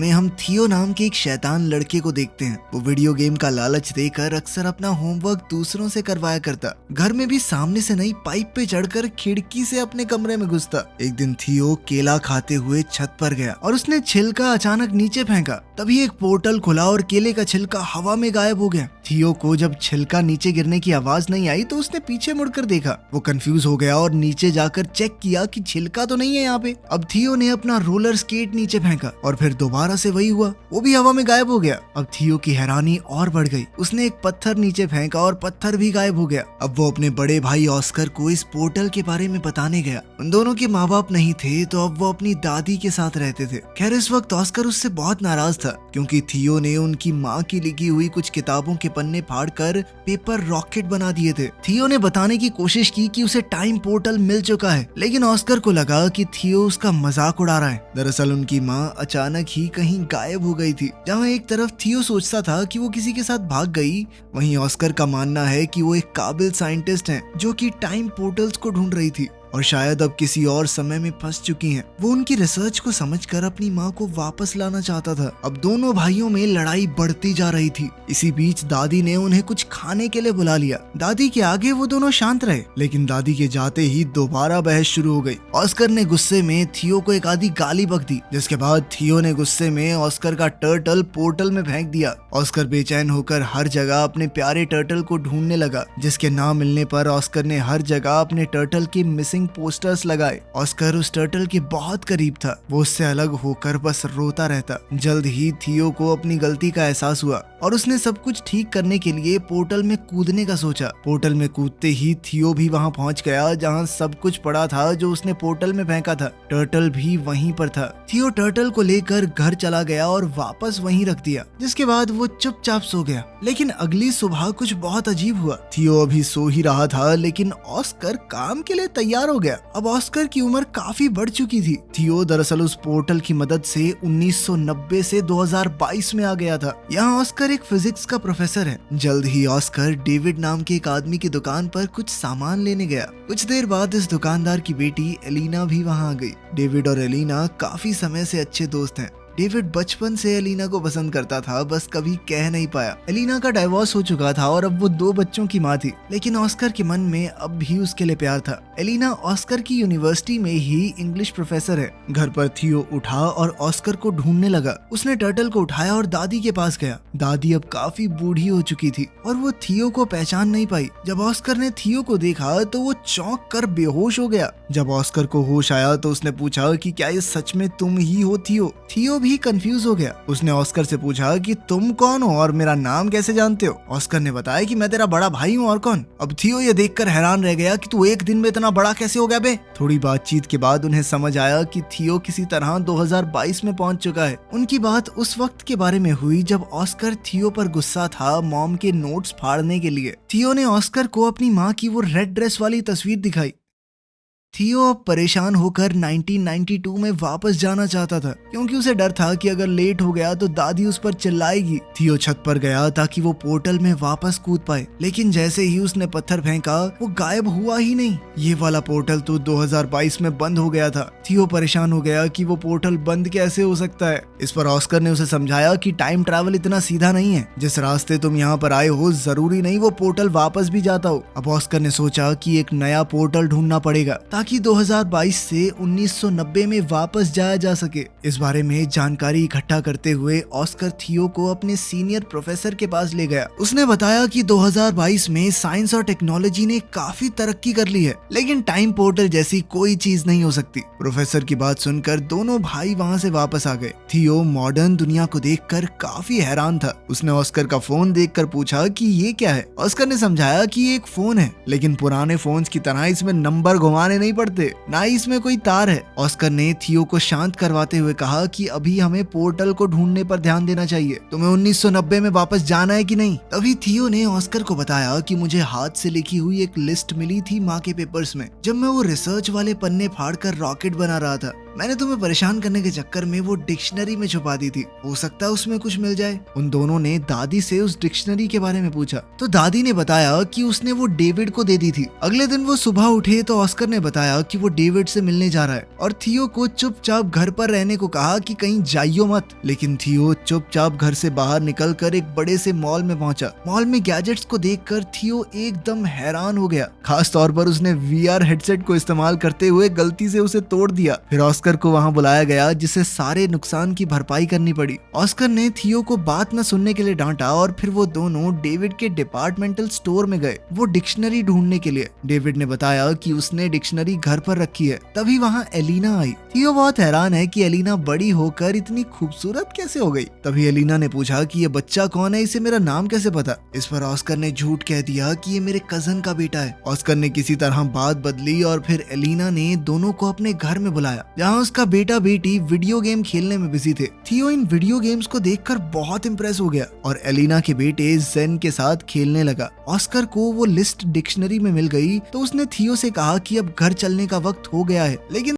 में हम थियो नाम के एक शैतान लड़के को देखते हैं। वो वीडियो गेम का लालच देकर अक्सर अपना होमवर्क दूसरों से करवाया करता। घर में भी सामने से नहीं पाइप पे चढ़कर खिड़की से अपने कमरे में घुसता। एक दिन थियो केला खाते हुए छत पर गया और उसने छिलका अचानक नीचे फेंका। तभी एक पोर्टल खुला और केले का छिलका हवा में गायब हो गया। थियो को जब छिलका नीचे गिरने की आवाज नहीं आई तो उसने पीछे मुड़कर देखा। वो कंफ्यूज हो गया और नीचे जाकर चेक किया कि छिलका तो नहीं है यहाँ पे। अब थियो ने अपना रोलर स्केट नीचे फेंका और फिर दोबारा से वही हुआ, वो भी हवा में गायब हो गया। अब थियो की हैरानी और बढ़ गई। उसने एक पत्थर नीचे फेंका और पत्थर भी गायब हो गया। अब वो अपने बड़े भाई ऑस्कर को इस पोर्टल के बारे में बताने गया। उन दोनों के माँ बाप नहीं थे तो अब वो अपनी दादी के साथ रहते थे। खैर इस वक्त ऑस्कर उससे बहुत नाराज था क्योंकि थियो ने उनकी माँ की लिखी हुई कुछ किताबों के पन्ने फाड़कर पेपर रॉकेट बना दिए थे। थियो ने बताने की कोशिश की कि उसे टाइम पोर्टल मिल चुका है, लेकिन ऑस्कर को लगा कि थियो उसका मजाक उड़ा रहा है। दरअसल उनकी माँ अचानक ही कहीं गायब हो गई थी। जहाँ एक तरफ थियो सोचता था कि वो किसी के साथ भाग गई, वहीं ऑस्कर का मानना है कि वो एक काबिल साइंटिस्ट हैं जो कि टाइम पोर्टल्स को ढूंढ रही थी और शायद अब किसी और समय में फंस चुकी हैं। वो उनकी रिसर्च को समझकर अपनी माँ को वापस लाना चाहता था। अब दोनों भाइयों में लड़ाई बढ़ती जा रही थी। इसी बीच दादी ने उन्हें कुछ खाने के लिए बुला लिया। दादी के आगे वो दोनों शांत रहे, लेकिन दादी के जाते ही दोबारा बहस शुरू हो गई। ऑस्कर ने गुस्से में थियो को एक आधी गाली बक दी, जिसके बाद थियो ने गुस्से में ऑस्कर का टर्टल पोर्टल में फेंक दिया। ऑस्कर बेचैन होकर हर जगह अपने प्यारे टर्टल को ढूंढने लगा, जिसके ना मिलने पर ऑस्कर ने हर जगह अपने टर्टल की मिसिंग पोस्टर्स लगाए। ऑस्कर उस टर्टल के बहुत करीब था। वो उससे अलग होकर बस रोता रहता। जल्द ही थियो को अपनी गलती का एहसास हुआ और उसने सब कुछ ठीक करने के लिए पोर्टल में कूदने का सोचा। पोर्टल में कूदते ही थियो भी वहां पहुंच गया जहां सब कुछ पड़ा था जो उसने पोर्टल में फेंका था। टर्टल भी वहीं पर था। थियो टर्टल को लेकर घर चला गया और वापस वहीं रख दिया, जिसके बाद वो चुपचाप सो गया। लेकिन अगली सुबह कुछ बहुत अजीब हुआ। थियो अभी सो ही रहा था, लेकिन ऑस्कर काम के लिए तैयार हो गया। अब ऑस्कर की उम्र काफी बढ़ चुकी थी। थियो दरअसल उस पोर्टल की मदद से 1990 से 2022 में आ गया था। यहाँ ऑस्कर एक फिजिक्स का प्रोफेसर है। जल्द ही ऑस्कर डेविड नाम के एक आदमी की दुकान पर कुछ सामान लेने गया। कुछ देर बाद इस दुकानदार की बेटी एलिना भी वहाँ आ गई। डेविड और एलिना काफी समय से अच्छे दोस्त हैं। डेविड बचपन से एलिना को पसंद करता था, बस कभी कह नहीं पाया। एलिना का डाइवोर्स हो चुका था और अब वो 2 बच्चों की माँ थी, लेकिन ऑस्कर के मन में अब भी उसके लिए प्यार था। एलिना ऑस्कर की यूनिवर्सिटी में ही इंग्लिश प्रोफेसर है। घर पर थियो उठा और ऑस्कर को ढूंढने लगा। उसने टर्टल को उठाया और दादी के पास गया। दादी अब काफी बूढ़ी हो चुकी थी और वो थियो को पहचान नहीं पाई। जब ऑस्कर ने थियो को देखा तो वो चौंक कर बेहोश हो गया। जब ऑस्कर को होश आया तो उसने पूछा कि क्या ये सच में तुम ही हो थियो? थियो भी कंफ्यूज हो गया। उसने ऑस्कर से पूछा कि तुम कौन हो और मेरा नाम कैसे जानते हो? ऑस्कर ने बताया कि मैं तेरा बड़ा भाई हूँ, और कौन? अब थियो ये देखकर हैरान रह गया कि तू एक दिन में इतना बड़ा कैसे हो गया बे? थोड़ी बातचीत के बाद उन्हें समझ आया कि थियो किसी तरह 2022 में पहुंच चुका है। उनकी बात उस वक्त के बारे में हुई जब ऑस्कर थियो पर गुस्सा था मॉम के नोट्स फाड़ने के लिए। थियो ने ऑस्कर को अपनी माँ की वो रेड ड्रेस वाली तस्वीर दिखाई। थियो अब परेशान होकर 1992 में वापस जाना चाहता था, क्योंकि उसे डर था कि अगर लेट हो गया तो दादी उस पर चिल्लाएगी। थियो छत पर गया ताकि वो पोर्टल में वापस कूद पाए, लेकिन जैसे ही उसने पत्थर फेंका वो गायब हुआ ही नहीं। ये वाला पोर्टल तो 2022 में बंद हो गया था। थियो परेशान हो गया कि वो पोर्टल बंद कैसे हो सकता है। इस पर ऑस्कर ने उसे समझाया कि टाइम ट्रैवल इतना सीधा नहीं है। जिस रास्ते तुम यहाँ पर आए हो जरूरी नहीं वो पोर्टल वापस भी जाता हो। अब ऑस्कर ने सोचा कि एक नया पोर्टल ढूंढना पड़ेगा ताकि 2022 से 1990 में वापस जाया जा सके। इस बारे में जानकारी इकट्ठा करते हुए ऑस्कर थियो को अपने सीनियर प्रोफेसर के पास ले गया। उसने बताया कि 2022 में साइंस और टेक्नोलॉजी ने काफी तरक्की कर ली है, लेकिन टाइम पोर्टल जैसी कोई चीज नहीं हो सकती। प्रोफेसर की बात सुनकर दोनों भाई वहाँ से वापस आ गए। थियो मॉडर्न दुनिया को देखकर काफी हैरान था। उसने ऑस्कर का फोन देखकर पूछा कि ये क्या है। ऑस्कर ने समझाया कि ये एक फोन है, लेकिन पुराने फोन्स की तरह इसमें नंबर घुमाने नहीं पड़ते, ना ही इसमें कोई तार है। ऑस्कर ने थियो को शांत करवाते हुए कहा कि अभी हमें पोर्टल को ढूंढने पर ध्यान देना चाहिए। तुम्हें 1990 में वापस जाना है कि नहीं? तभी थियो ने ऑस्कर को बताया कि मुझे हाथ से लिखी हुई एक लिस्ट मिली थी माँ के पेपर्स में, जब मैं वो रिसर्च वाले पन्ने फाड़कर रॉकेट बना रहा था। मैंने तुम्हें परेशान करने के चक्कर में वो डिक्शनरी में छुपा दी थी, हो सकता है उसमें कुछ मिल जाए। उन दोनों ने दादी से उस डिक्शनरी के बारे में पूछा तो दादी ने बताया कि उसने वो डेविड को दे दी थी। अगले दिन वो सुबह उठे तो ऑस्कर ने बताया बताया कि वो डेविड से मिलने जा रहा है और थियो को चुपचाप घर पर रहने को कहा कि कहीं जाइयो मत। लेकिन थियो चुपचाप घर से बाहर निकलकर एक बड़े से मॉल में पहुंचा। मॉल में गैजेट्स को देखकर थियो एकदम हैरान हो गया। खास तौर पर उसने वीआर हेडसेट को इस्तेमाल करते हुए गलती से उसे तोड़ दिया। फिर ऑस्कर को वहां बुलाया गया जिसे सारे नुकसान की भरपाई करनी पड़ी। ऑस्कर ने थियो को बात न सुनने के लिए डांटा और फिर वो दोनों डेविड के डिपार्टमेंटल स्टोर में गए वो डिक्शनरी ढूंढने के लिए। डेविड ने बताया कि उसने डिक्शनरी घर पर रखी है। तभी वहाँ एलिना आई। थियो बहुत हैरान है कि एलिना बड़ी होकर इतनी खूबसूरत कैसे हो गई। तभी एलिना ने पूछा कि ये बच्चा कौन है, इसे मेरा नाम कैसे पता। इस पर ऑस्कर ने झूठ कह दिया कि ये मेरे कजन का बेटा है। ऑस्कर ने किसी तरह बात बदली और फिर एलिना ने दोनों को अपने घर में बुलाया जहाँ उसका बेटा बेटी वीडियो गेम खेलने में बिजी थे। थियो इन वीडियो गेम्स को देखकर बहुत इंप्रेस हो गया और एलिना के बेटे जेन के साथ खेलने लगा। ऑस्कर को वो लिस्ट डिक्शनरी में मिल गई तो उसने थियो से कहा कि अब घर चलने का वक्त हो गया है। लेकिन